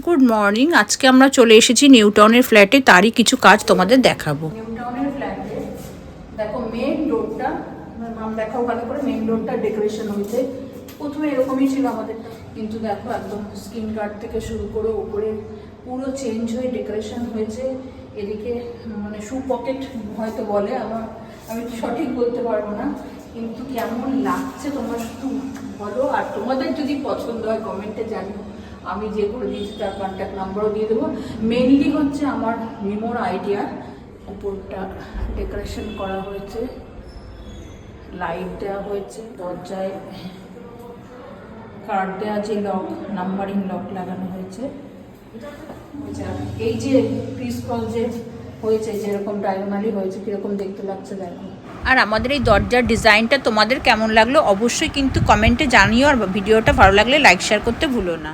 Good morning. আজকে আমরা চলে এসেছি নিউ টাউনের ফ্ল্যাটে, তারই কিছু কাজ তোমাদের দেখাবো। নিউ টাউনের ফ্ল্যাটে দেখো মেন ডোরটা, দেখাও ভালো করে, মেন ডোরটা ডেকোরেশন হয়েছে। প্রথমে এরকমই ছিল আমাদের, কিন্তু দেখো একদম স্ক্রিন গার্ড থেকে শুরু করে উপরে পুরো চেঞ্জ হয়ে ডেকোরেশন হয়েছে। এদিকে মানে শু পকেট হয়তো বলে, আমি সঠিক বলতে পারবো না, কিন্তু কেমন লাগছে তোমরা শুধু বলো। আর তোমাদের যদি পছন্দ হয় কমেন্টে জানিও, আমি যে করে দিয়েছি তার কন্ট্যাক্ট নাম্বারও দিয়ে দেবো। মেনলি হচ্ছে আমার মিমোর আইডিয়া, উপরটা ডেকোরেশন করা হয়েছে, লাইট দেওয়া হয়েছে, দরজায় কার্ড দেওয়া, যে লক নাম্বারিং লক লাগানো হয়েছে। এই যে ক্রিসক্রস যে হয়েছে, যেরকম ডায়াগোনালি হয়েছে, কিরকম দেখতে লাগছে দেখো। আর আমাদের এই দরজার ডিজাইনটা তোমাদের কেমন লাগলো অবশ্যই কিন্তু কমেন্টে জানিও, আর ভিডিওটা ভালো লাগলে লাইক শেয়ার করতে ভুলো না।